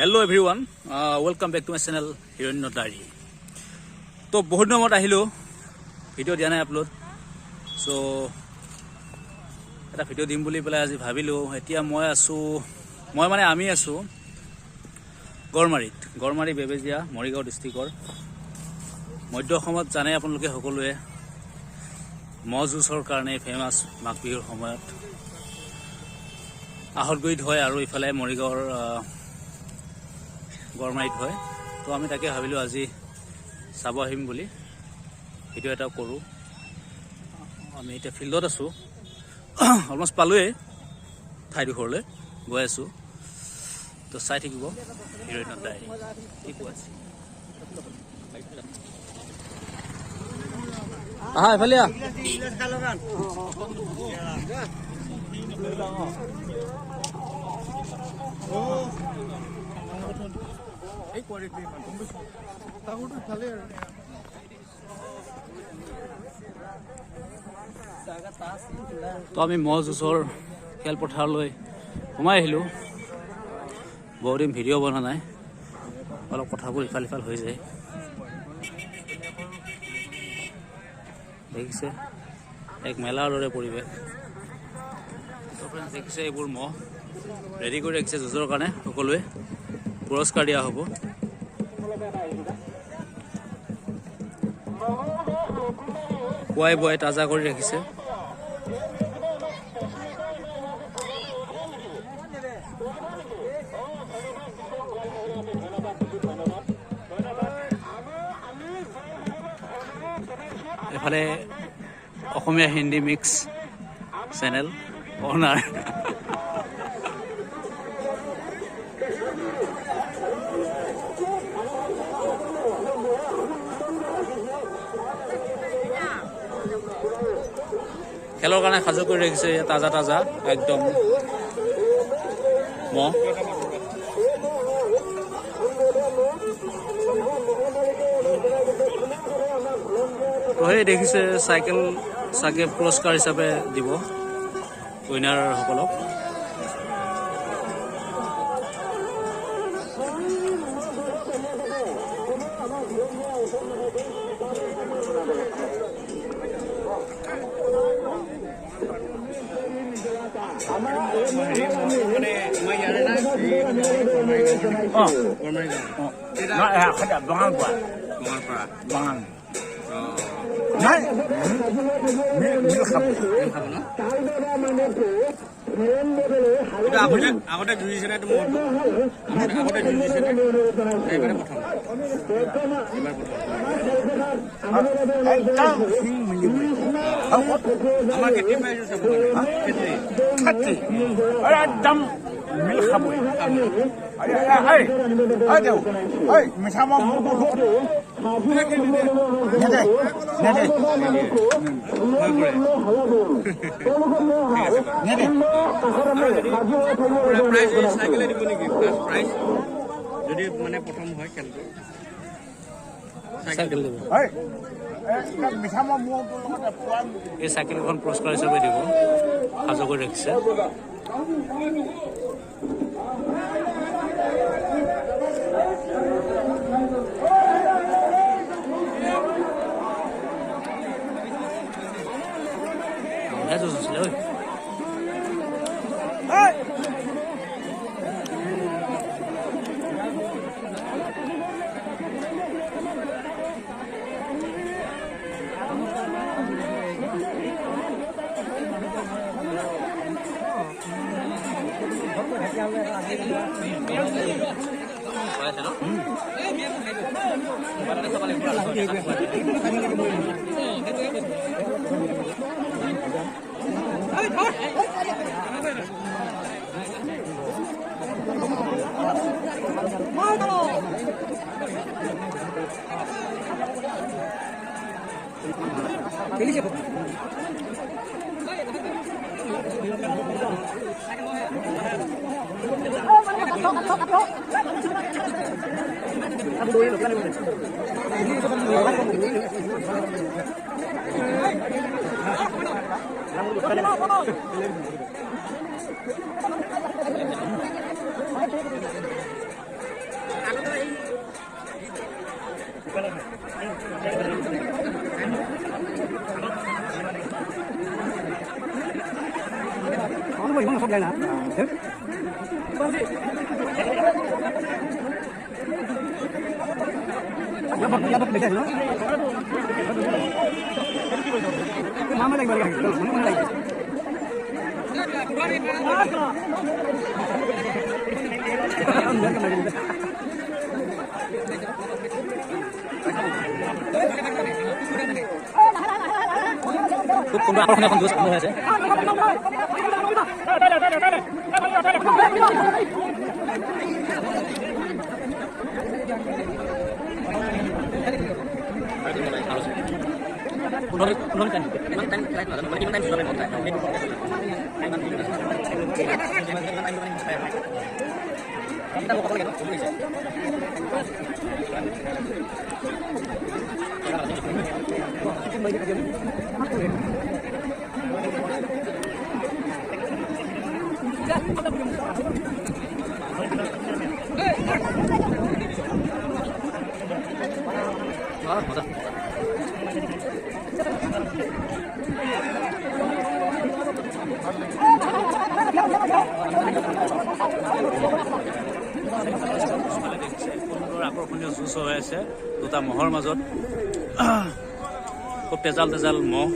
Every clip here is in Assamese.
Hello everyone, welcome back to my channel Hiranya Diary. তো বহুত দিনত আহিলো ভিডিও দিয়া নাই আপলোড সো এটা ভিডিও দিম বুলি পেলাই আজি ভাবিলো এতিয়া আমি আছো গড়মাৰী বেবেজিয়া মৰিগাঁও ডিস্ট্ৰিক্টৰ মধ্য অসমত জানে আপোনালোকে সকলোৱে মহ যুঁজৰ কাৰণে ফেমাস মাঘ বিহুৰ সময়ত আহতগুৰিত হয় আৰু ইফালে মৰিগাঁৱৰ গড়মাৰীত হয় তো আমি তাকে ভাবিলো আজি চাব আহিম বুলি ভিডিও এটা কৰো আমি এটা ফিল্ডত আছো অলমোস্ট পালোৱে ঠাইডোখৰলৈ গৈ আছো তো চাই থাকিব হিৰণ্য ডায়েৰী ঠিক আছে আহা এফালে আ এই কোৱালিটি তাহোটো খালে আৰু তো আমি মহ যুঁজৰ খেলপথাৰলৈ সোমাই আহিলোঁ বহুদিন ভিডিঅ' বনা নাই অলপ কথাবোৰ ইফাল সিফাল হৈ যায় দেখিছে এক মেলাৰ দৰে পৰিৱেশ দেখিছে এইবোৰ মহ ৰেডি কৰি ৰাখিছে যুঁজৰ কাৰণে সকলোৱে পুৰস্কাৰ দিয়া হ'ব পুৱাই বুৱাই তাজা কৰি ৰাখিছে এফালে অসমীয়া হিন্দী মিক্স চেনেল অনাৰ খেলৰ কাৰণে সাজু কৰি ৰাখিছে তাজা তাজা একদম মহ তো সেই দেখিছে চাইকেল চাগে পুৰস্কাৰ হিচাপে দিব উইনাৰসকলক আগতে জুৰিছে নাই আগতে জুৰিছে এইবাৰে প্ৰথম আমাৰ খেতি পাইছো খেতি একদম মিল খাবই মিঠা মা যদি মানে প্ৰথম হয় খেলটো এই চাইকেলখন পুৰস্কাৰ হিচাপে দিব সাজু কৰি ৰাখিছে খুব সুন্দৰ আকৰ্ষণীয় এখন যুঁজ আৰম্ভ হৈ আছে। আকৰ্ষণীয় যুঁজ হৈ আছে দুটা মহৰ মাজত। খুব তেজাল তেজাল মহ,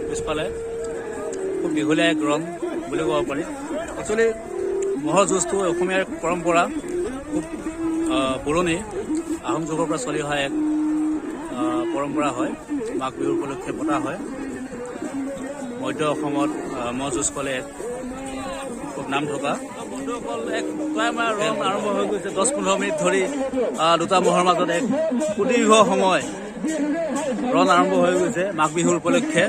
পিছফালে খুব দীঘলীয়া এক ৰং বুলি ক'ব পাৰি। একচুৱেলি মহৰ যুঁজটো অসমীয়াৰ পৰম্পৰা, খুব পুৰণি আহোম যুগৰ পৰা চলি অহা এক পৰম্পৰা হয়। মাঘ বিহুৰ উপলক্ষে পতা হয়। মধ্য অসমত মহ যুঁজ ক'লে খুব নাম থকা। বন্ধুসকল, এক ক্লাইমাৰ ৰং আৰম্ভ হৈ গৈছে। 10-15 মিনিট ধৰি দুটা মহৰ মাজত এক সুদীৰ্ঘ সময় ৰণ আৰম্ভ হৈ গৈছে মাঘ বিহুৰ উপলক্ষে।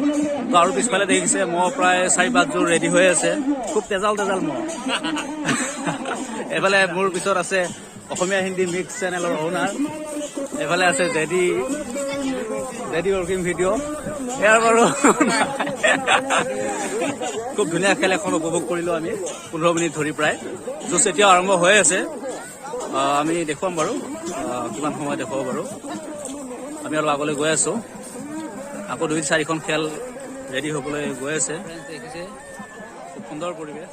তো আৰু পিছফালে দেখিছে মহ প্ৰায় 4-5 যোৰ ৰেডি হৈ আছে। খুব তেজাল তেজাল মহ। এইফালে মোৰ পিছত আছে অসমীয়া হিন্দী মিক্স চেনেলৰ অ'নাৰ, এইফালে আছে জেডি ৱৰ্কিং ভিডিঅ'। ইয়াৰ বাৰু খুব ধুনীয়া খেল এখন উপভোগ কৰিলোঁ আমি 15 মিনিট ধৰি প্ৰায়। যুঁজ এতিয়াও আৰম্ভ হৈ আছে। আমি দেখুৱাম বাৰু কিমান সময় দেখুৱাব বাৰু। আমি অলপ আগলৈ গৈ আছোঁ। আকৌ 2-4খন খেল ৰেডি হ'বলৈ গৈ আছে। দেখিছে খুব সুন্দৰ পৰিৱেশ।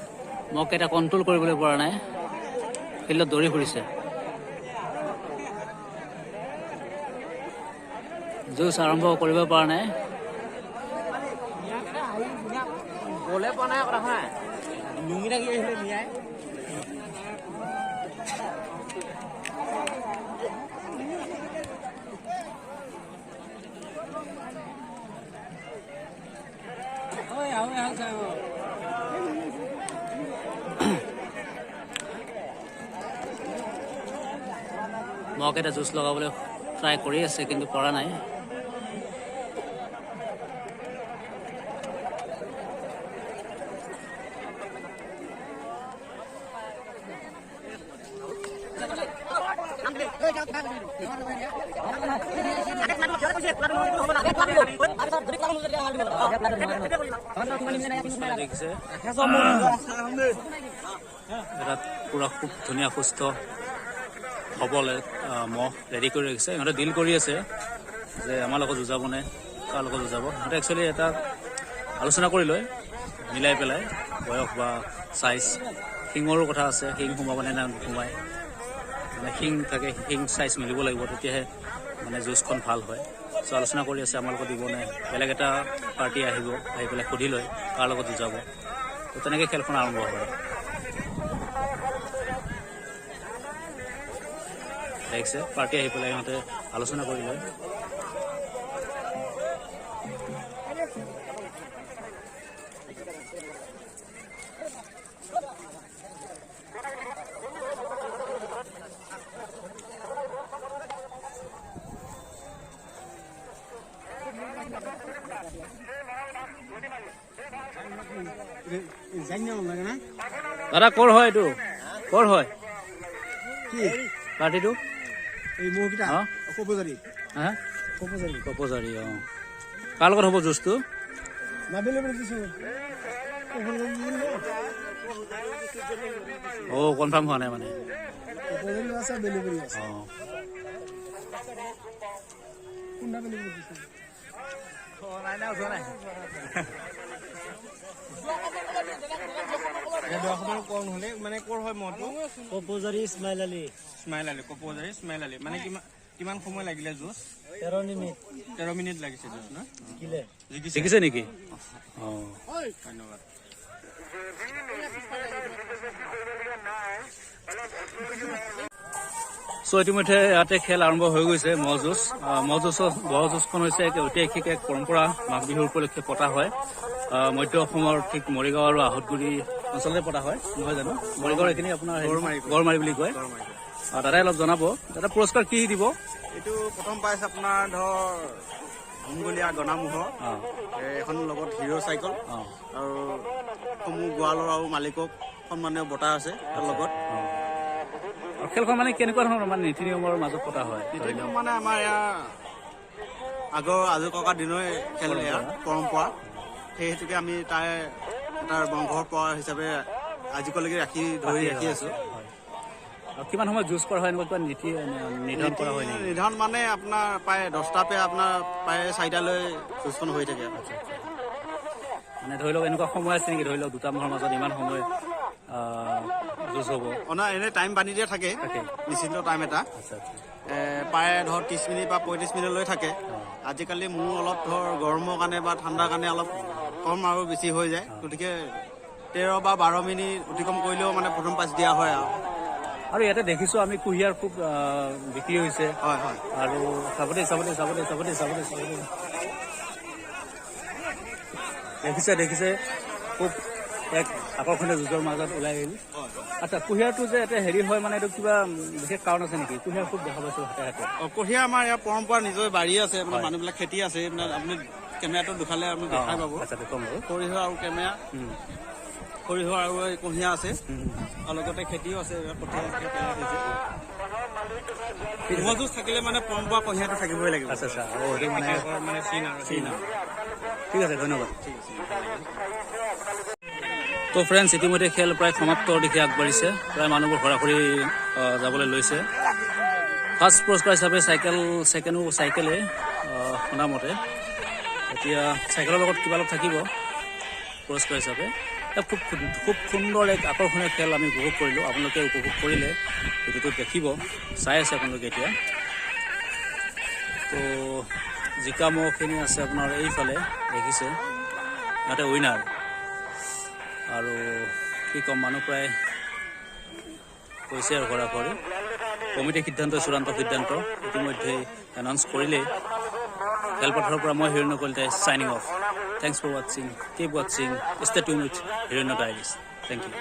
মহকেইটা কণ্ট্ৰল কৰিবলৈ পৰা নাই, ফিল্ডত দৌৰি ফুৰিছে। যুঁজ আৰম্ভ কৰিব পৰা নাই। বলে পোৱা নাই কথা শুনা লুঙি লাগি আহিলে নিয়াই। মহকেইটা যুঁজ লগাবলৈ ট্ৰাই কৰি আছে কিন্তু পৰা নাই। দেখিছে পুৰা খুব ধুনীয়া সুস্থ সবল মহ ৰেডি কৰি ৰাখিছে। সিহঁতে ডিল কৰি আছে যে আমাৰ লগত যুঁজাব নে কাৰ লগত যুঁজাব। সিহঁতে একচুৱেলি এটা আলোচনা কৰি লয় মিলাই পেলাই, বয়স বা চাইজ। শিঙৰো কথা আছে, শিং সোমাব নে নোসোমায়। মানে শিং থাকে, শিং চাইজ মিলিব লাগিব, তেতিয়াহে মানে যুঁজখন ভাল হয়। চ' আলোচনা কৰি আছে আমাৰ লগত দিব নে বেলেগ এটা পাৰ্টি আহিব, আহি পেলাই সুধি লয় কাৰ লগত যুঁজাব। তো তেনেকৈ খেলখন আৰম্ভ হয়। দেখিছে পাৰ্টি আহি পেলাই সিহঁতে আলোচনা কৰি লয়। দাদা ক'ৰ হয় এইটো? ক'ৰ হয় পাৰ্টিটো? কপজাৰী। কাৰ লগত হ'ব যুঁজটো? কনফাৰ্ম হোৱা নাই মানে। দৰ্শকৰ কোন হ'লে মানে ক'ৰ হয় মনটো কপোজাৰী ইছমাইল আলী কপোজাৰী ইছমাইল আলী মানে কিমান সময় লাগিলে যুঁজ 13 মিনিট লাগিছে যুঁজ ন জিকিছে নেকি ধন্যবাদ ইতিমধ্যে ইয়াতে খেল আৰম্ভ হৈ গৈছে ম'হ যুঁজ যুঁজখন হৈছে এক ঐতিহাসিক এক পৰম্পৰা মাঘ বিহুৰ উপলক্ষে পতা হয় মধ্য অসমৰ ঠিক মৰিগাঁও আৰু আহতগুৰি অঞ্চলতে পতা হয় নহয় জানো মৰিগাঁৱৰ এইখিনি আপোনাৰ গড়মাৰি বুলি কয় দাদাই অলপ জনাব দাদা পুৰস্কাৰ কি দিব এইটো প্ৰথম পাইছে আপোনাৰ ধৰ অংগলীয়া গণামোহ এখন লগত হিৰ' চাইকেল আৰু সমূহ গোৱালৰ আৰু মালিকক সন্মানীয় বঁটা আছে তাৰ লগত খেলখন মানে কেনেকুৱা ধৰণৰ মানে নীতি নিয়মৰ মাজত পতা হয় নীতি নিয়ম মানে আমাৰ ইয়াৰ আগৰ আজো ককাৰ দিনৰে খেল ইয়াৰ পৰম্পৰা সেই হেতুকে আমি তাৰ বংশৰ পৰা হিচাপে আজিলৈকে ধৰি ৰাখি আছো কিমান সময়ত যুঁজ কৰা হয় এনেকুৱা নীতি নিৰ্ধাৰণ কৰা হয় নেকি নিৰ্ধাৰণ মানে আপোনাৰ প্ৰায় 10টাৰ পৰা আপোনাৰ প্ৰায় 4টালৈ যুঁজখন হৈ থাকে মানে ধৰি লওক এনেকুৱা সময় আছে নেকি ধৰি লওক দুটা মানুহৰ মাজত ইমান সময় যুঁজ হ'ব এনে টাইম বান্ধি দিয়া থাকে নিশ্চিত টাইম এটা প্ৰায় ধৰ 30 মিনিট বা 35 মিনিটলৈ থাকে আজিকালি মোৰ অলপ ধৰ গৰমৰ কাৰণে বা ঠাণ্ডাৰ কাৰণে অলপ কম আৰু বেছি হৈ যায় গতিকে 13 বা 12 মিনিট অতিক্ৰম কৰিলেও মানে প্ৰথম পাইচ দিয়া হয় আৰু ইয়াতে দেখিছো আমি কুঁহিয়াৰ খুব বিক্ৰী হৈছে হয় হয় আৰু চাবতে দেখিছে খুব এক আকৰ্ষণীয় যুঁজৰ মাজত ওলাই আহিল আচ্ছা কুঁহিয়াৰটো যে এটা হেৰি হয় মানে এইটো কিবা বিশেষ কাৰণ আছে নেকি কুঁহিয়াৰ খুব দেখা পাইছো হাতে হাতে কুঁহিয়াৰ আমাৰ ইয়াৰ পৰম্পৰা নিজৰ বাৰী আছে মানে মানুহবিলাক খেতি আছে মানে আপুনি কেমেৰাটো দেখালে আপুনি দেখাই পাব সৰিয়হ আৰু কেমেৰা সৰিয়হ আৰু কুঁহিয়াৰ আছে আৰু লগতে খেতিও আছে ম'হ যুঁজ থাকিলে মানে পৰম্পৰা কুঁহিয়াৰটো থাকিবই লাগিব আচ্ছা মানে চিন আৰু ঠিক আছে ধন্যবাদ তো ফ্ৰেণ্ডছ ইতিমধ্যে খেল প্ৰায় সমাপ্তৰ দিশে আগবাঢ়িছে প্ৰায় মানুহবোৰ ঘৰাঘৰি যাবলৈ লৈছে ফাৰ্ষ্ট পুৰস্কাৰ হিচাপে চাইকেলে শুনামতে এতিয়া চাইকেলৰ লগত কিবা অলপ থাকিব পুৰস্কাৰ হিচাপে খুব সুন্দৰ এক আকৰ্ষণীয় খেল আমি উপভোগ কৰিলোঁ আপোনালোকে উপভোগ কৰিলে ভিডিঅ'টো দেখিব চাই আছে আপোনালোকে এতিয়া তো জিকা মহখিনি আছে আপোনাৰ এইফালে দেখিছে ইয়াতে উইনাৰ আৰু কি ক'ম মানুহ প্ৰায় কৈছে আৰু ঘৰাঘৰি কমিটিৰ চূড়ান্ত সিদ্ধান্ত ইতিমধ্যে এনাউন্স কৰিলেই খেলপথাৰৰ পৰা মই হিৰণ্য কলিতাই চাইনিং অফ থেংকছ ফৰ ৱাচিং কিপ ৱাচিং stay tune with Hiranya diaries thank U